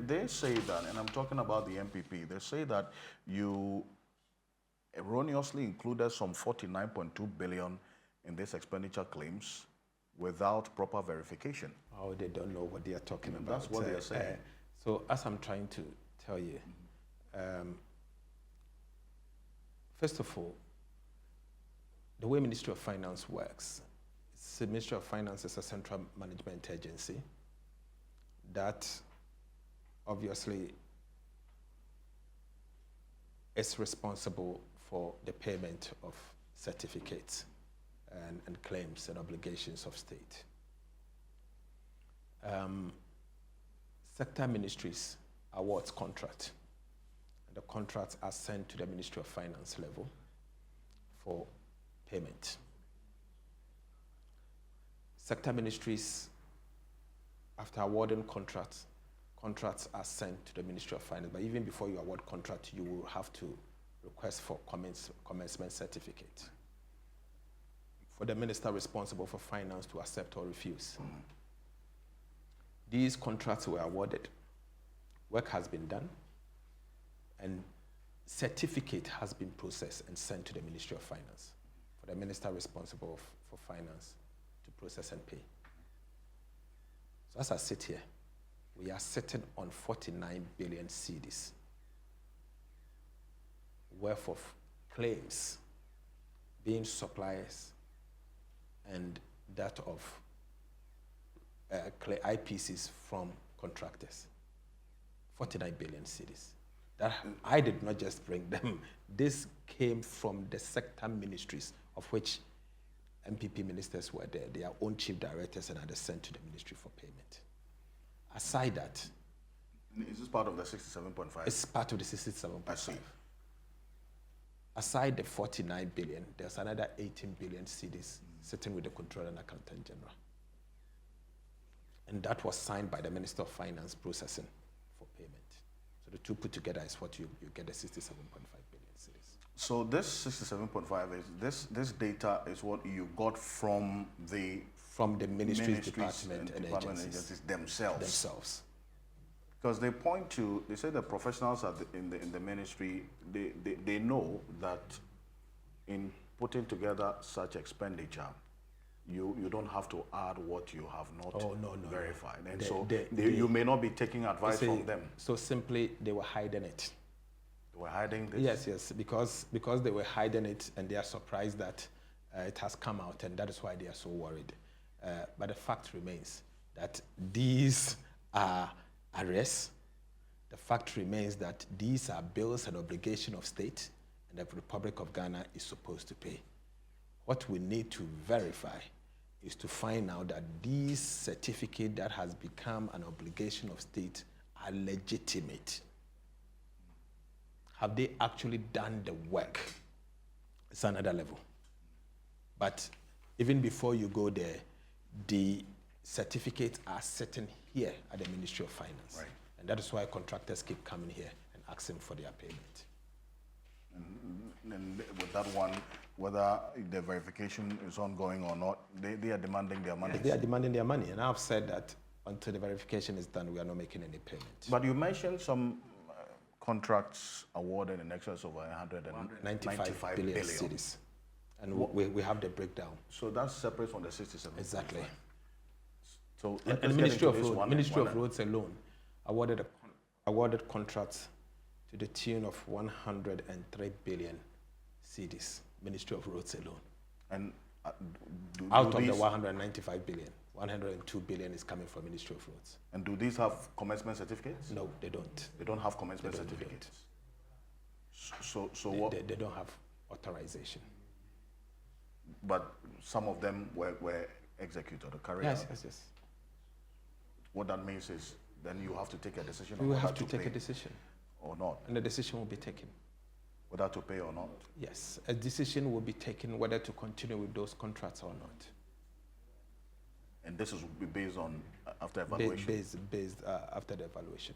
they say that, and I'm talking about the MPP, they say that you erroneously included some 49.2 billion in these expenditure claims without proper verification. Oh, they don't know what they are talking about. That's what they are saying. So as I'm trying to tell you, first of all, the way Ministry of Finance works, the Ministry of Finance is a central management agency that obviously is responsible for the payment of certificates and claims and obligations of state. Sector ministries awards contract, and the contracts are sent to the Ministry of Finance level for payment. Sector ministries, after awarding contracts are sent to the Ministry of Finance, but even before you award contract, you will have to request for commencement certificate for the minister responsible for finance to accept or refuse. These contracts were awarded, work has been done, and certificate has been processed and sent to the Ministry of Finance for the minister responsible for finance to process and pay. So as I sit here, we are sitting on 49 billion cedis worth of claims being suppliers and that of IPCs from contractors. 49 billion cedis. That I did not just bring them. This came from the sector ministries, of which MPP ministers were there, their own chief directors, and others sent to the ministry for payment. Aside that, is this part of the 67.5? It's part of the 67.5. Aside the 49 billion, there's another 18 billion cedis sitting with the Controller and Accountant General. And that was signed by the Minister of Finance processing for payment. So the two put together is what you get the 67.5 billion cedis. So this 67.5 is, this data is what you got from the ministries department and agencies themselves. Because they point to, they say the professionals in the ministry, they know that in putting together such expenditure, you don't have to add what you have not verified. And you may not be taking advice from them. So simply, they were hiding it. They were hiding this? Yes, because they were hiding it and they are surprised that it has come out, and that is why they are so worried. But the fact remains that these are arrears. The fact remains that these are bills and obligation of state, and the Republic of Ghana is supposed to pay. What we need to verify is to find out that these certificates that has become an obligation of state are legitimate. Have they actually done the work? It's another level. But even before you go there, the certificates are sitting here at the Ministry of Finance. Right. And that is why contractors keep coming here and asking for their payment. And with that one, whether the verification is ongoing or not, they are demanding their money. They are demanding their money. And I've said that until the verification is done, we are not making any payment. But you mentioned some contracts awarded in excess of 195 billion cedis. And we have the breakdown. So that's separate from the 67. Exactly. So and Ministry of Roads alone awarded contracts to the tune of 103 billion cedis. Ministry of Roads alone. And out of the 195 billion, 102 billion is coming from Ministry of Roads. And do these have commencement certificates? No, they don't. They don't have commencement certificates. So what? They don't have authorization. But some of them were executed or carried out. Yes. What that means is then you have to take a decision. You will have to take a decision. Or not. And the decision will be taken. Whether to pay or not? Yes, a decision will be taken whether to continue with those contracts or not. And this will be based on after evaluation? Based after the evaluation.